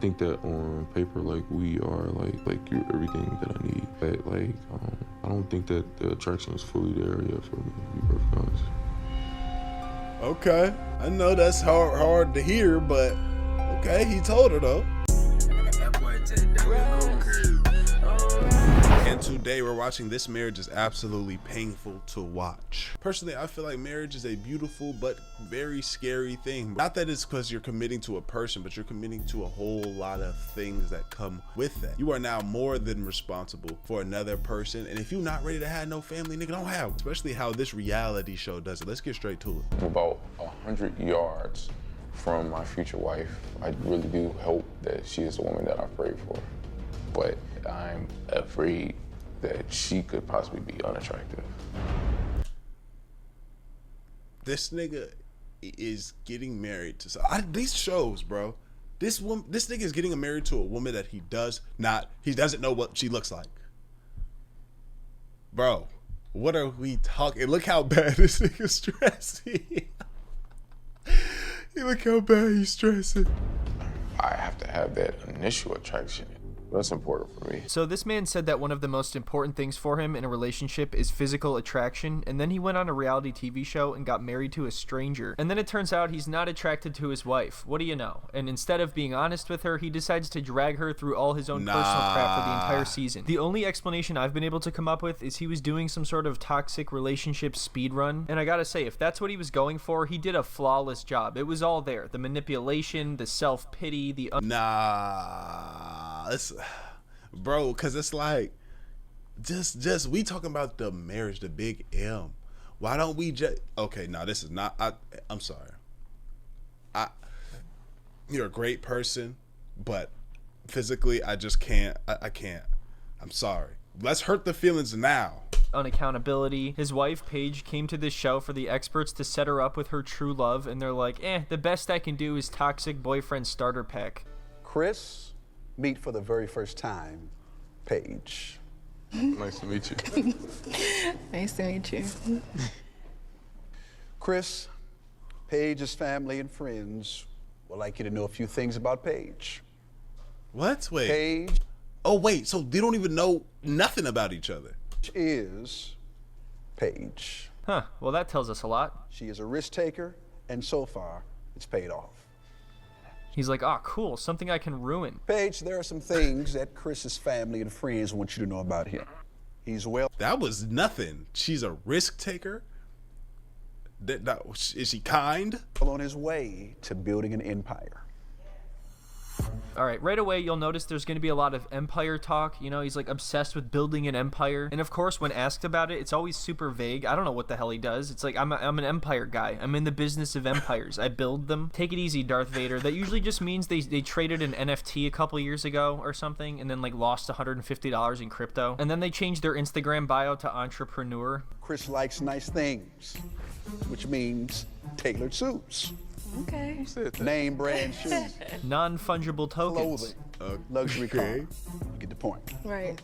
think that on paper, like, we are like you're everything that I need. But like, I don't think that the attraction is fully there yet for me, to be perfectly honest. Okay, I know that's hard to hear, but okay, he told her though. And today we're watching This Marriage is Absolutely Painful to Watch. Personally, I feel like marriage is a beautiful but very scary thing. Not that it's because you're committing to a person, but you're committing to a whole lot of things that come with that. You are now more than responsible for another person, and if you're not ready to have no family, nigga, don't have. Especially how this reality show does it. Let's get straight to it. About 100 yards from my future wife, I really do hope that she is the woman that I prayed for. But I'm afraid that she could possibly be unattractive. This nigga is getting married to these shows, bro. This nigga is getting married to a woman that he doesn't know what she looks like. Bro, what are we talking? Look how bad this nigga's stressing. Look how bad he's stressing. I have to have that initial attraction. That's important for me. So this man said that one of the most important things for him in a relationship is physical attraction, and then he went on a reality TV show and got married to a stranger. And then it turns out he's not attracted to his wife. What do you know? And instead of being honest with her, he decides to drag her through all his own personal crap for the entire season. The only explanation I've been able to come up with is he was doing some sort of toxic relationship speed run. And I gotta say, if that's what he was going for, he did a flawless job. It was all there. The manipulation, the self-pity, the... Bro, because it's like, just we talking about the marriage, the big M. Why don't we just, okay, no, this is not, I'm sorry. You're a great person, but physically, I just can't, I can't. I'm sorry. Let's hurt the feelings now. Unaccountability. His wife, Paige, came to this show for the experts to set her up with her true love, and they're like, the best I can do is toxic boyfriend starter pack. Chris, meet for the very first time, Paige. Nice to meet you. Nice to meet you. Chris, Paige's family and friends would like you to know a few things about Paige. What? Wait. Paige. Oh, wait, so they don't even know nothing about each other. Is Paige. Huh, well that tells us a lot. She is a risk taker, and so far, it's paid off. He's like, oh, cool, something I can ruin. Paige, there are some things that Chris's family and friends want you to know about him. He's well... That was nothing. She's a risk taker? Is she kind? On his way to building an empire. All right, right away, you'll notice there's going to be a lot of empire talk. You know, he's like obsessed with building an empire. And of course, when asked about it, it's always super vague. I don't know what the hell he does. It's like, I'm an empire guy. I'm in the business of empires. I build them. Take it easy, Darth Vader. That usually just means they traded an NFT a couple years ago or something and then like lost $150 in crypto. And then they changed their Instagram bio to entrepreneur. Chris likes nice things, which means tailored suits. Okay. Name brand shoes. Non-fungible tokens. Clothing. Luxury car. You get the point. Right.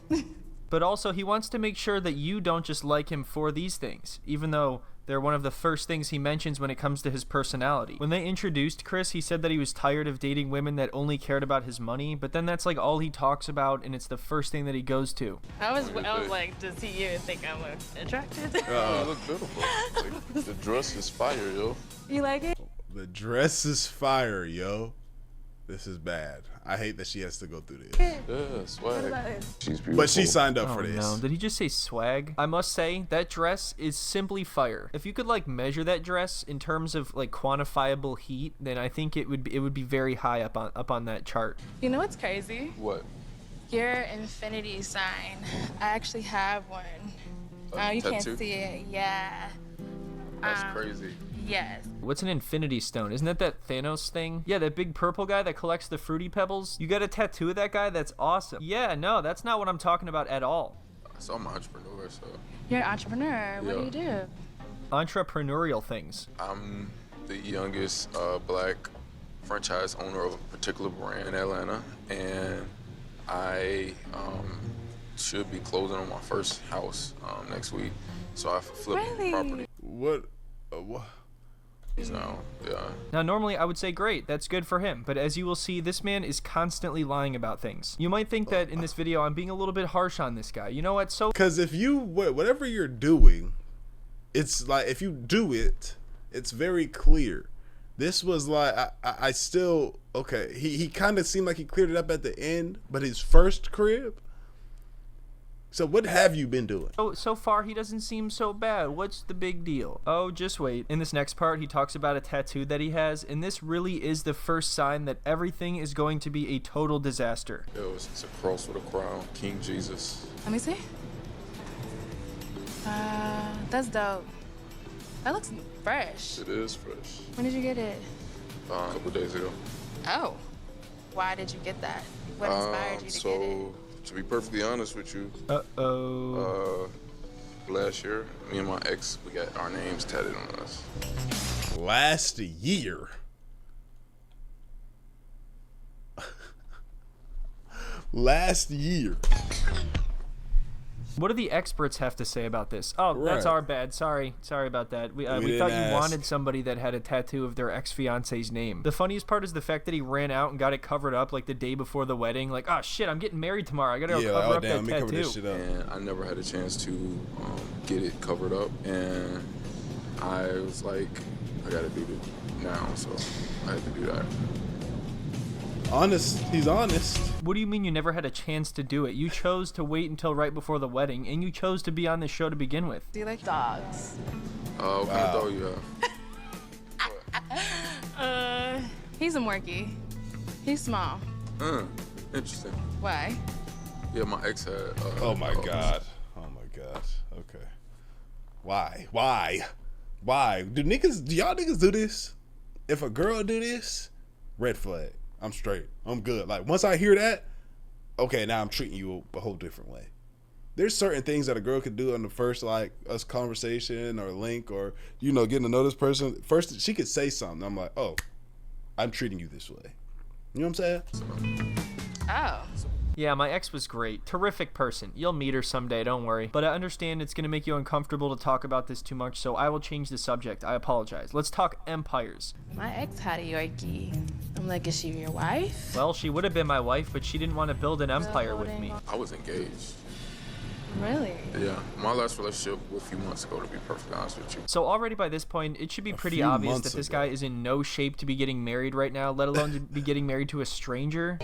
But also, he wants to make sure that you don't just like him for these things, even though they're one of the first things he mentions when it comes to his personality. When they introduced Chris, he said that he was tired of dating women that only cared about his money, but then that's like all he talks about, and it's the first thing that he goes to. I was like, does he even think I'm attracted? You look beautiful. Like, the dress is fire, yo. You like it? The dress is fire, yo. This is bad. I hate that she has to go through this. Yeah, swag. She's beautiful. But she signed up for this. No, did he just say swag? I must say, that dress is simply fire. If you could like measure that dress in terms of like quantifiable heat, then I think it would be very high up on that chart. You know what's crazy? What? Your infinity sign. I actually have one. You tattoo? can't see it. Yeah. That's crazy. Yes. What's an infinity stone? Isn't that Thanos thing? Yeah, that big purple guy that collects the fruity pebbles. You got a tattoo of that guy? That's awesome. Yeah, no, that's not what I'm talking about at all. So I'm an entrepreneur, so. You're an entrepreneur. What do you do? Entrepreneurial things. I'm the youngest black franchise owner of a particular brand in Atlanta, and I should be closing on my first house next week. So I flipped Really? property. What? He's now, yeah. Now, normally I would say great, that's good for him, but as you will see, this man is constantly lying about things. You might think that in this video I'm being a little bit harsh on this guy. You know what? So, because if you, whatever you're doing, it's like, if you do it, it's very clear. This was like, I still, okay, he kind of seemed like he cleared it up at the end, but his first crib. So what have you been doing? So far he doesn't seem so bad. What's the big deal? Oh, just wait. In this next part, he talks about a tattoo that he has, and this really is the first sign that everything is going to be a total disaster. It's a cross with a crown, King Jesus. Let me see. That's dope. That looks fresh. It is fresh. When did you get it? A couple days ago. Oh. Why did you get that? What inspired you to get it? To be perfectly honest with you, last year, me and my ex, we got our names tatted on us. Last year. Last year. What do the experts have to say about this? Oh, Right. That's our bad. Sorry about that. We thought didn't you ask. wanted somebody that had a tattoo of their ex-fiance's name. The funniest part is the fact that he ran out and got it covered up like the day before the wedding. Like, oh shit, I'm getting married tomorrow. I gotta go cover up that let me cover this tattoo. shit up. And I never had a chance to get it covered up. And I was like, I gotta do it now. So I had to do that. Honest, he's honest. What do you mean you never had a chance to do it? You chose to wait until right before the wedding, and you chose to be on this show to begin with. Do you like dogs? What kind of dog you have? He's a Morkie. He's small. Interesting. Why? Yeah, my ex had. Oh my god. Oh my god. Okay. Why? Do y'all niggas do this? If a girl do this, red flag. I'm straight. I'm good. Like, once I hear that, okay, now I'm treating you a whole different way. There's certain things that a girl could do on the first, like, us conversation or link or, you know, getting to know this person. First, she could say something. I'm like, oh, I'm treating you this way. You know what I'm saying? Oh. Yeah, my ex was great. Terrific person. You'll meet her someday, don't worry. But I understand it's going to make you uncomfortable to talk about this too much, so I will change the subject. I apologize. Let's talk empires. My ex had a Yorkie. I'm like, is she your wife? Well, she would have been my wife, but she didn't want to build an empire with me. I was engaged. Really? Yeah, my last relationship was a few months ago, to be perfectly honest with you. So already by this point, it should be pretty few obvious months that this ago. guy is in no shape to be getting married right now, let alone to be getting married to a stranger.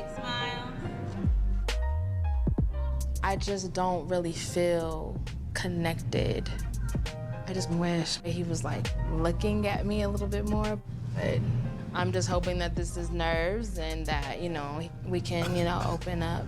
I just don't really feel connected. I just wish he was like looking at me a little bit more, but I'm just hoping that this is nerves and that, you know, we can, you know, open up.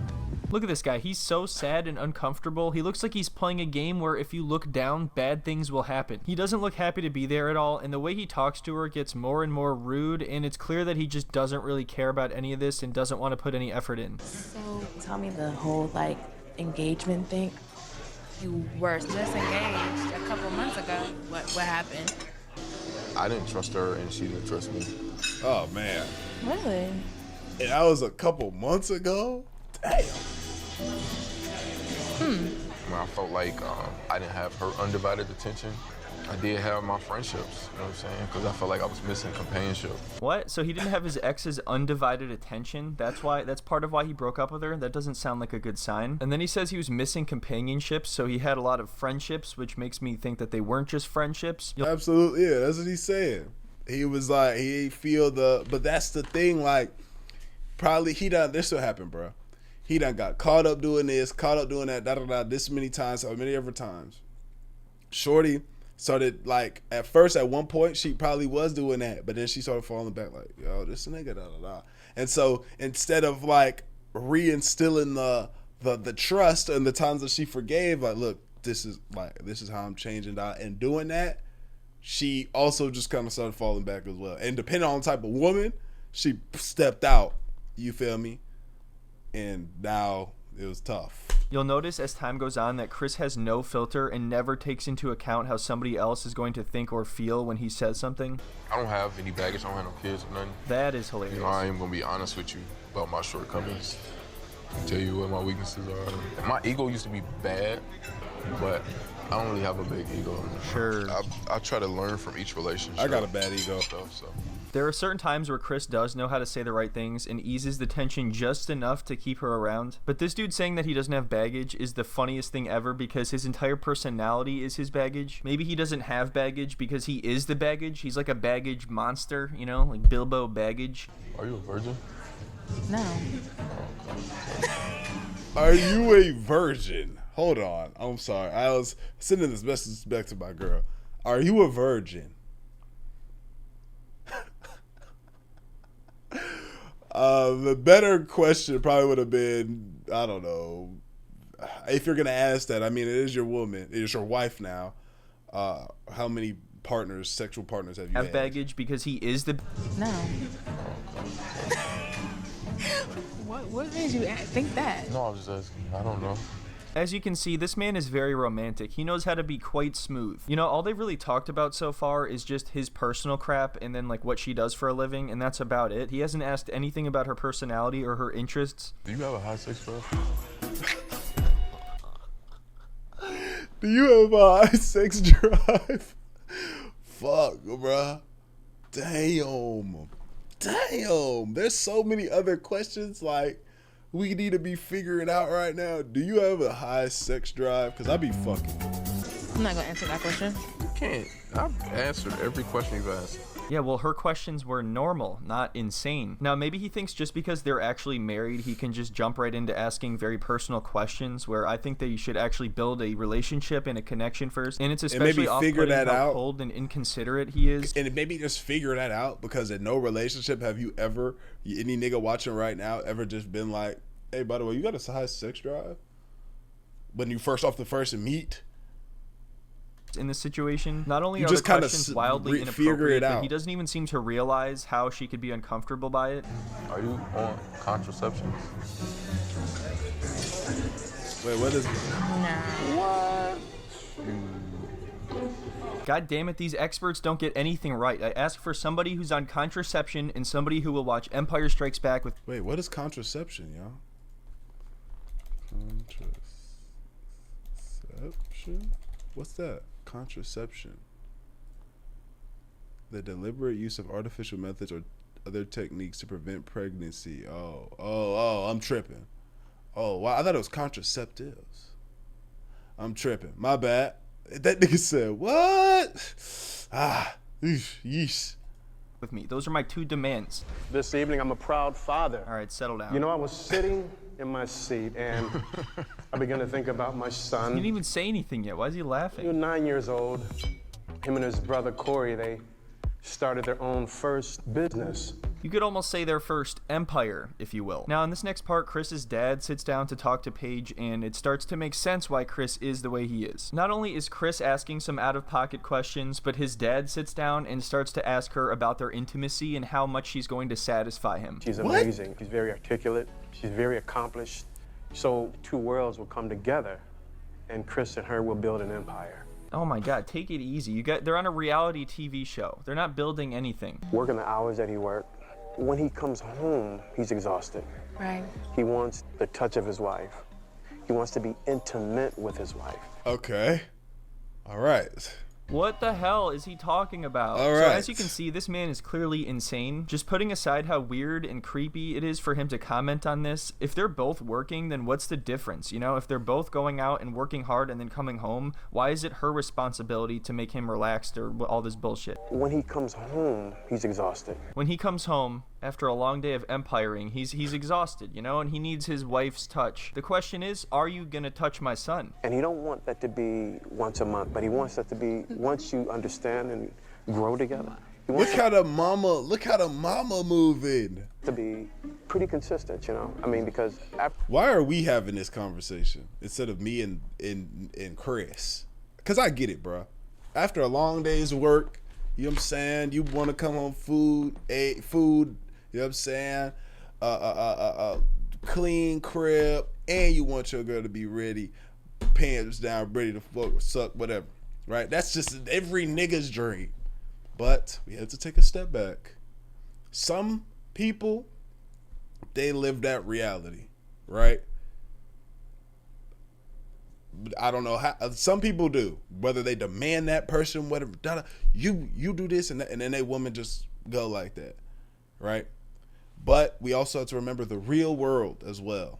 Look at this guy. He's so sad and uncomfortable. He looks like he's playing a game where if you look down, bad things will happen. He doesn't look happy to be there at all, and the way he talks to her gets more and more rude, and it's clear that he just doesn't really care about any of this and doesn't want to put any effort in. So tell me the whole like engagement thing. You were just engaged a couple months ago. What happened? I didn't trust her, and she didn't trust me. Oh, man. Really? And that was a couple months ago? Damn. When I felt like I didn't have her undivided attention, I did have my friendships, you know what I'm saying? Because I felt like I was missing companionship. What? So he didn't have his ex's undivided attention? That's part of why he broke up with her? That doesn't sound like a good sign. And then he says he was missing companionship, so he had a lot of friendships, which makes me think that they weren't just friendships. Absolutely, yeah, that's what he's saying. He was like, he feel but that's the thing, like, probably this will happen, bro. He done got caught up doing this, caught up doing that, this many times, or many other times. Shorty started, like, at first, at one point, she probably was doing that, but then she started falling back, like, yo, this nigga, And so, instead of, like, reinstilling the trust and the times that she forgave, like, look, this is how I'm changing out, and doing that, she also just kind of started falling back as well. And depending on the type of woman, she stepped out, you feel me? And now it was tough. You'll notice as time goes on that Chris has no filter and never takes into account how somebody else is going to think or feel when he says something. I don't have any baggage. I don't have no kids or nothing. That is hilarious. You know, I am going to be honest with you about my shortcomings. Tell you what my weaknesses are. My ego used to be bad, but I don't really have a big ego. Sure. I try to learn from each relationship. I got a bad ego. So. There are certain times where Chris does know how to say the right things and eases the tension just enough to keep her around. But this dude saying that he doesn't have baggage is the funniest thing ever because his entire personality is his baggage. Maybe he doesn't have baggage because he is the baggage. He's like a baggage monster, you know, like Bilbo Baggage. Are you a virgin? No. Are you a virgin? Hold on. I'm sorry. I was sending this message back to my girl. Are you a virgin? The better question probably would have been, I don't know, if you're gonna ask that. I mean, it is your woman, it is your wife now. How many partners, sexual partners, have you had? Baggage because he is the. No. What made you think that? No, I was just asking. I don't know. As you can see, this man is very romantic. He knows how to be quite smooth. You know, all they've really talked about so far is just his personal crap and then like what she does for a living, and that's about it. He hasn't asked anything about her personality or her interests. Do you have a high sex drive? Do you have a high sex drive? Fuck, bruh. Damn. There's so many other questions like we need to be figuring out right now. Do you have a high sex drive? Because I be fucking. I'm not gonna answer that question. You can't. I've answered every question you've asked. Yeah, well, her questions were normal, not insane. Now, maybe he thinks just because they're actually married, he can just jump right into asking very personal questions, where I think that you should actually build a relationship and a connection first. And it's especially off-putting how cold and inconsiderate he is. And maybe just figure that out, because in no relationship have you ever, any nigga watching right now, ever just been like, hey, by the way, you got a high sex drive? When you first meet? In this situation, not only you are just the questions wildly inappropriate, but he out. doesn't even seem to realize how she could be uncomfortable by it. Are you on contraception? Wait, what is it? No. God damn it, these experts don't get anything right. I ask for somebody who's on contraception and somebody who will watch Empire Strikes Back with. Wait, what is contraception, y'all? Contraception? What's that? Contraception. The deliberate use of artificial methods or other techniques to prevent pregnancy. Oh, I'm tripping. Oh, wow, I thought it was contraceptives. I'm tripping. My bad. That nigga said, what? Yeesh. With me. Those are my two demands. This evening, I'm a proud father. All right, settle down. You know, I was sitting in my seat and I began to think about my son. He didn't even say anything yet. Why is he laughing? He was 9 years old. Him and his brother Corey, they started their own first business. You could almost say their first empire, if you will. Now, in this next part, Chris's dad sits down to talk to Paige, and it starts to make sense why Chris is the way he is. Not only is Chris asking some out-of-pocket questions, but his dad sits down and starts to ask her about their intimacy and how much she's going to satisfy him. She's amazing. She's very articulate. She's very accomplished. So two worlds will come together, and Chris and her will build an empire. Oh my God, take it easy. They're on a reality TV show. They're not building anything. Working the hours that he worked. When he comes home, he's exhausted. Right. He wants the touch of his wife. He wants to be intimate with his wife. Okay. All right. What the hell is he talking about? All So right. as you can see, this man is clearly insane. Just putting aside how weird and creepy it is for him to comment on this, if they're both working, then what's the difference? You know, if they're both going out and working hard and then coming home, why is it her responsibility to make him relaxed or all this bullshit? When he comes home, he's exhausted. When he comes home after a long day of empiring, he's exhausted, you know, and he needs his wife's touch. The question is, are you gonna touch my son? And he don't want that to be once a month, but he wants that to be once you understand and grow together. He wants Look how the mama moving. to be pretty consistent, you know? I mean, because after Why are we having this conversation instead of me and Chris? Because I get it, bro. After a long day's work, you know what I'm saying? You want to come home food, you know what I'm saying? Clean crib, and you want your girl to be ready, pants down, ready to fuck, suck, whatever. Right? That's just every nigga's dream. But we have to take a step back. Some people, they live that reality. right? I don't know how some people do, whether they demand that person, whatever, you do this and that, and then a woman just go like that, right? But we also have to remember the real world as well,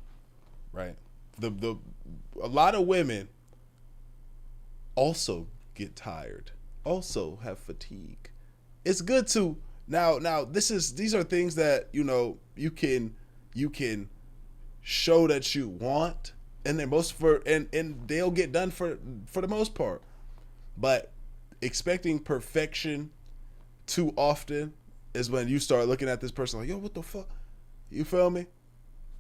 right? A lot of women also get tired, also have fatigue. It's good to now these are things that, you know, you can show that you want, and then and they'll get done for the most part. But expecting perfection too often is when you start looking at this person like, yo, what the fuck? You feel me?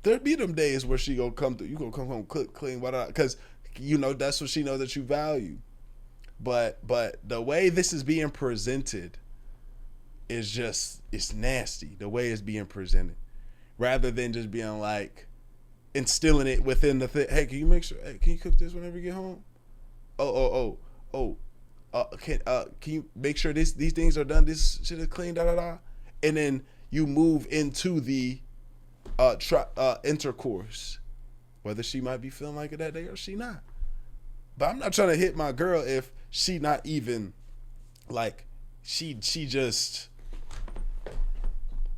There be them days where she gonna come through, you gonna come home clean, whatever, because you know that's what she knows that you value. But the way this is being presented is just, it's nasty. The way it's being presented, rather than just being like instilling it within the thing. Hey, can you make sure? Hey, can you cook this whenever you get home? Can you make sure these things are done? This shit is clean. And then you move into the intercourse, whether she might be feeling like it that day or she not. But I'm not trying to hit my girl if she not even like she just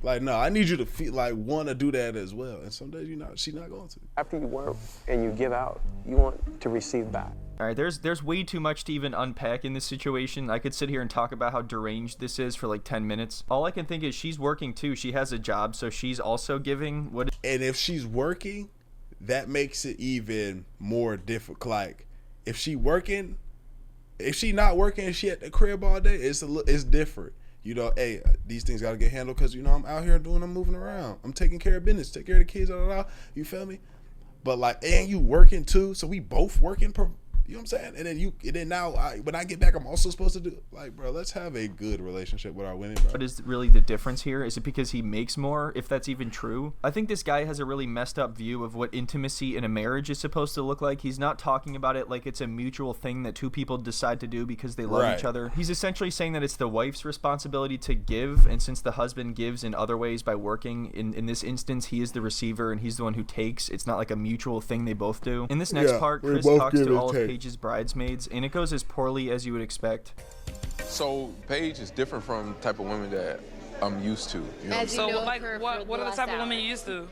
like, no, I need you to feel like want to do that as well. And some days she's not going to. After you work and you give out, you want to receive back. All right, there's way too much to even unpack in this situation. I could sit here and talk about how deranged this is for like 10 minutes. All I can think is she's working too. She has a job, so she's also giving. And if she's working, that makes it even more difficult. Like, if she not working, and she at the crib all day, it's different. You know, hey, these things got to get handled because, you know, I'm moving around. I'm taking care of business, take care of the kids, you feel me? But like, and you working too, so we both working, you know what I'm saying? And then now when I get back, I'm also supposed to do, like, bro, let's have a good relationship with our women, bro. What is really the difference here? Is it because he makes more, if that's even true? I think this guy has a really messed up view of what intimacy in a marriage is supposed to look like. He's not talking about it like it's a mutual thing that two people decide to do because they love each other. He's essentially saying that it's the wife's responsibility to give, and since the husband gives in other ways by working, in this instance, he is the receiver and he's the one who takes. It's not like a mutual thing they both do. In this next part, Chris talks to all of Paige's bridesmaids, and it goes as poorly as you would expect. So Paige is different from the type of women that I'm used to. You know? So like, what are the type of women you used to?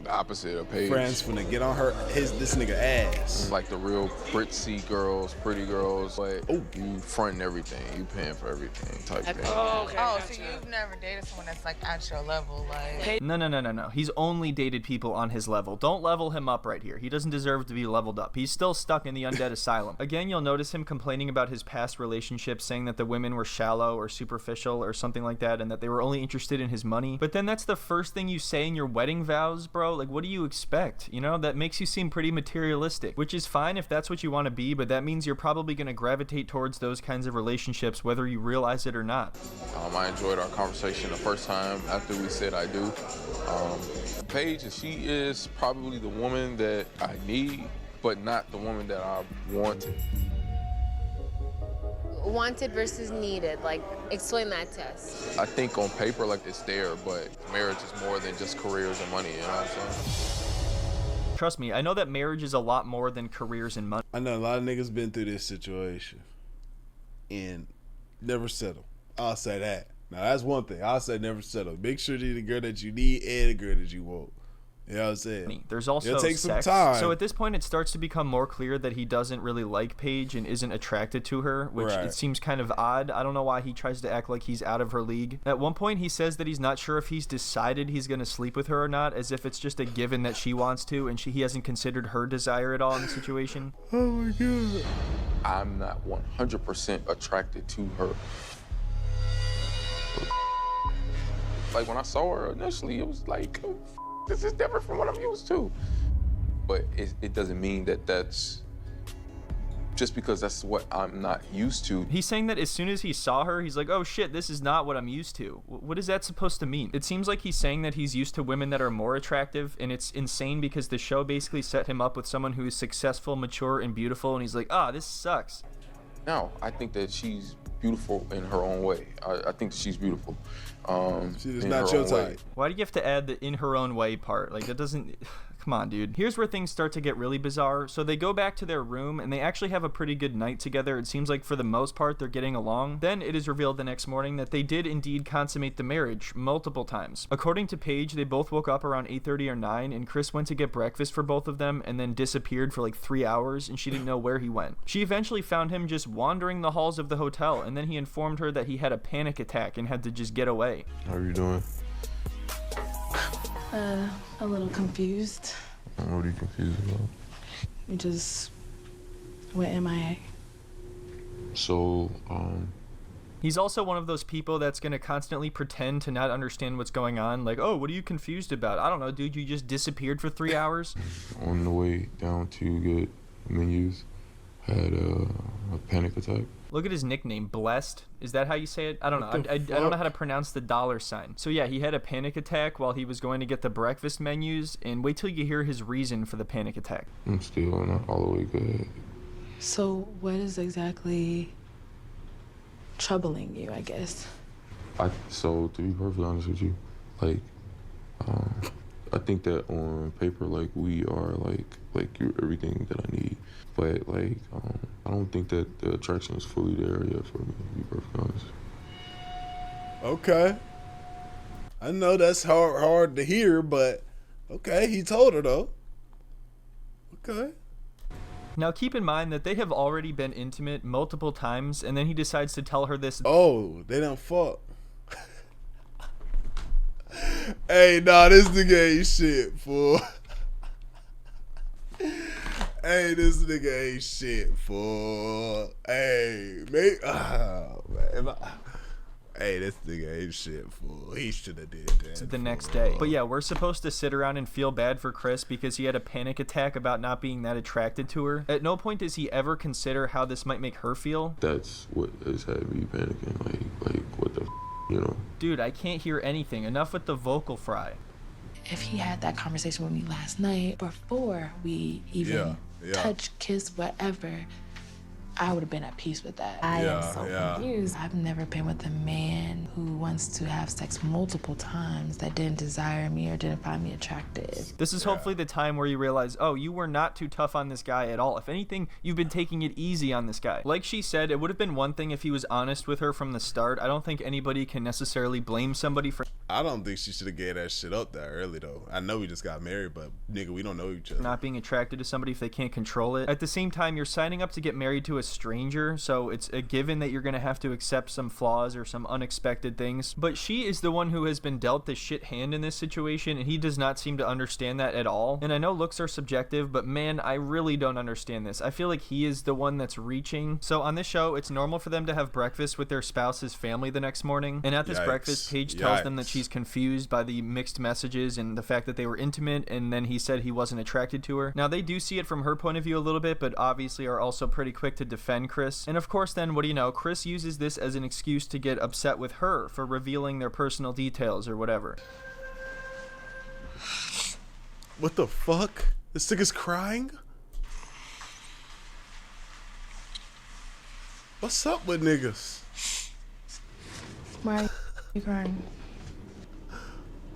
The opposite of Paige. Friends finna get on this nigga ass. Like the real prissy girls, pretty girls, but you fronting everything, you paying for everything type thing. Oh, okay. Oh, so you've never dated someone that's like at your level, like? No. He's only dated people on his level. Don't level him up right here. He doesn't deserve to be leveled up. He's still stuck in the undead asylum. Again, you'll notice him complaining about his past relationships, saying that the women were shallow or superficial or something like that, and that they were only interested in his money. But then that's the first thing you say in your wedding vows, bro. Like, what do you expect? You know, that makes you seem pretty materialistic, which is fine if that's what you want to be, but that means you're probably going to gravitate towards those kinds of relationships whether you realize it or not. I enjoyed our conversation the first time after we said I do. Paige, she is probably the woman that I need, but not the woman that I wanted. Wanted versus needed, like, explain that to us. I think on paper, like, it's there, but marriage is more than just careers and money, you know what I'm saying? Trust me, I know that marriage is a lot more than careers and money. I know a lot of niggas been through this situation and never settle. I'll say that. Now, that's one thing. I'll say never settle. Make sure you're the girl that you need and the girl that you want. You know what I'm saying? There's also take sex. some time. So at this point, it starts to become more clear that he doesn't really like Paige and isn't attracted to her, which it seems kind of odd. I don't know why he tries to act like he's out of her league. At one point, he says that he's not sure if he's decided he's going to sleep with her or not, as if it's just a given that she wants to, and he hasn't considered her desire at all in the situation. Oh my God. I'm not 100% attracted to her. Like, when I saw her initially, it was like, this is different from what I'm used to. But it doesn't mean that that's just because that's what I'm not used to. He's saying that as soon as he saw her, he's like, oh shit, this is not what I'm used to. What is that supposed to mean? It seems like he's saying that he's used to women that are more attractive, and it's insane because the show basically set him up with someone who is successful, mature, and beautiful, and he's like, this sucks. No, I think that she's beautiful in her own way. I think that she's beautiful. She's in not her your own way. type. Why do you have to add the in her own way part? Like, that doesn't... Come on, dude. Here's where things start to get really bizarre. So they go back to their room, and they actually have a pretty good night together. It seems like for the most part, they're getting along. Then it is revealed the next morning that they did indeed consummate the marriage multiple times. According to Paige, they both woke up around 8:30 or 9, and Chris went to get breakfast for both of them and then disappeared for like 3 hours, and she didn't know where he went. She eventually found him just wandering the halls of the hotel, and then he informed her that he had a panic attack and had to just get away. How are you doing? A little confused. What are you confused about? We just went MIA. So, He's also one of those people that's going to constantly pretend to not understand what's going on. Like, oh, what are you confused about? I don't know, dude. You just disappeared for 3 hours. on the way down to get menus, had a panic attack. Look at his nickname, Blessed. Is that how you say it? I don't know. I don't know how to pronounce the $sign. So yeah, he had a panic attack while he was going to get the breakfast menus. And wait till you hear his reason for the panic attack. I'm still not all the way good. So what is exactly troubling you, I guess? So to be perfectly honest with you, like, I think that on paper, like, we are like you're everything that I need. But like, I don't think that the attraction is fully there yet for me, to be perfectly honest. Okay. I know that's hard to hear, but okay, he told her though. Okay. Now keep in mind that they have already been intimate multiple times, and then he decides to tell her this. Oh, they done fuck. Hey, nah, this nigga ain't shit, fool. Hey, this nigga ain't shit, fool. Hey, mate. Oh, man. Hey, this nigga ain't shit, fool. He should have did that. The next day. But yeah, we're supposed to sit around and feel bad for Chris because he had a panic attack about not being that attracted to her. At no point does he ever consider how this might make her feel. That's what has had me panicking. Like what the you know? Dude, I can't hear anything. Enough with the vocal fry. If he had that conversation with me last night before we even touch, kiss, whatever, I would have been at peace with that. I am so confused. I've never been with a man who wants to have sex multiple times that didn't desire me or didn't find me attractive. This is hopefully the time where you realize, oh, you were not too tough on this guy at all. If anything, you've been taking it easy on this guy. Like she said, it would have been one thing if he was honest with her from the start. I don't think anybody can necessarily blame somebody for... I don't think she should have gave that shit up that early, though. I know we just got married, but nigga, we don't know each other. Not being attracted to somebody if they can't control it. At the same time, you're signing up to get married to a stranger, so it's a given that you're going to have to accept some flaws or some unexpected things. But she is the one who has been dealt the shit hand in this situation, and he does not seem to understand that at all. And I know looks are subjective, but man, I really don't understand this. I feel like he is the one that's reaching. So on this show, it's normal for them to have breakfast with their spouse's family the next morning. And at this breakfast, Paige tells them that she's confused by the mixed messages and the fact that they were intimate, and then he said he wasn't attracted to her. Now, they do see it from her point of view a little bit, but obviously are also pretty quick to defend Chris. And of course, then, what do you know? Chris uses this as an excuse to get upset with her for revealing their personal details or whatever. What the fuck? This nigga's crying? What's up with niggas? Why are you crying?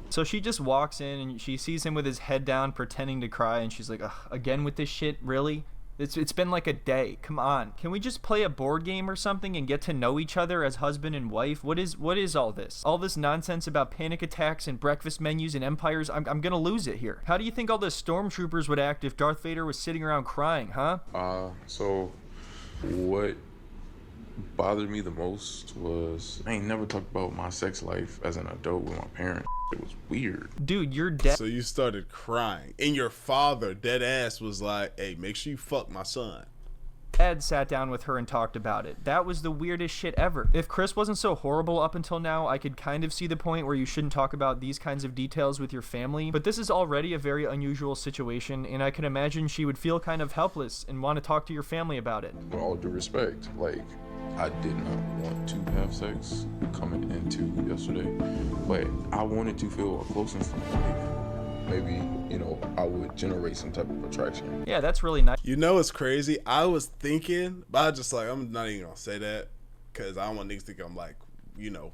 So she just walks in and she sees him with his head down pretending to cry, and she's like, ugh, again with this shit? Really? It's been like a day. Come on. Can we just play a board game or something and get to know each other as husband and wife? What is all this? All this nonsense about panic attacks and breakfast menus and empires? I'm gonna lose it here. How do you think all the stormtroopers would act if Darth Vader was sitting around crying, huh? So what bothered me the most was I ain't never talked about my sex life as an adult with my parents. It was weird. Dude, you're dead. So you started crying, and your father, dead ass, was like, hey, make sure you fuck my son. Ed sat down with her and talked about it. That was the weirdest shit ever. If Chris wasn't so horrible up until now, I could kind of see the point where you shouldn't talk about these kinds of details with your family, but this is already a very unusual situation, and I can imagine she would feel kind of helpless and want to talk to your family about it. With all due respect, like, I did not want to have sex coming into yesterday, but I wanted to feel a closeness to my wife. Maybe, you know, I would generate some type of attraction. Yeah, that's really nice. You know what's crazy? I was thinking, but I just like, I'm not even gonna say that because I don't want niggas to think I'm like, you know,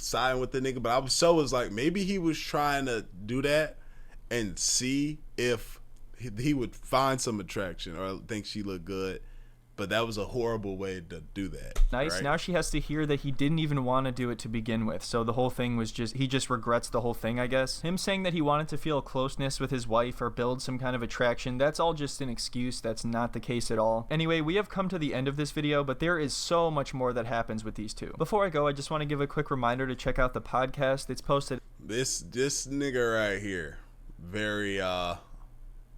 siding with the nigga, but I was like, maybe he was trying to do that and see if he would find some attraction or think she looked good. But that was a horrible way to do that. Nice. Right? Now she has to hear that he didn't even want to do it to begin with. So the whole thing was he just regrets the whole thing, I guess. Him saying that he wanted to feel closeness with his wife or build some kind of attraction, that's all just an excuse. That's not the case at all. Anyway, we have come to the end of this video, but there is so much more that happens with these two. Before I go, I just want to give a quick reminder to check out the podcast. It's posted. This nigga right here, very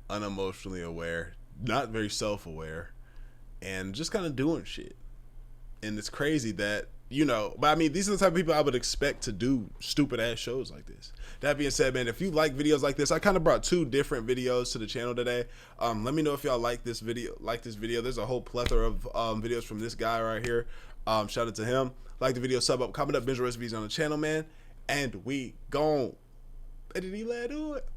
unemotionally aware, not very self-aware, and just kind of doing shit. And it's crazy that, you know, but I mean, these are the type of people I would expect to do stupid ass shows like this. That being said, man, if you like videos like this, I kind of brought 2 different videos to the channel today. Let me know if y'all like this video. There's a whole plethora of videos from this guy right here. Shout out to him. Like the video, sub up, comment up, binge recipes on the channel, man. And we gone. Did he let do it?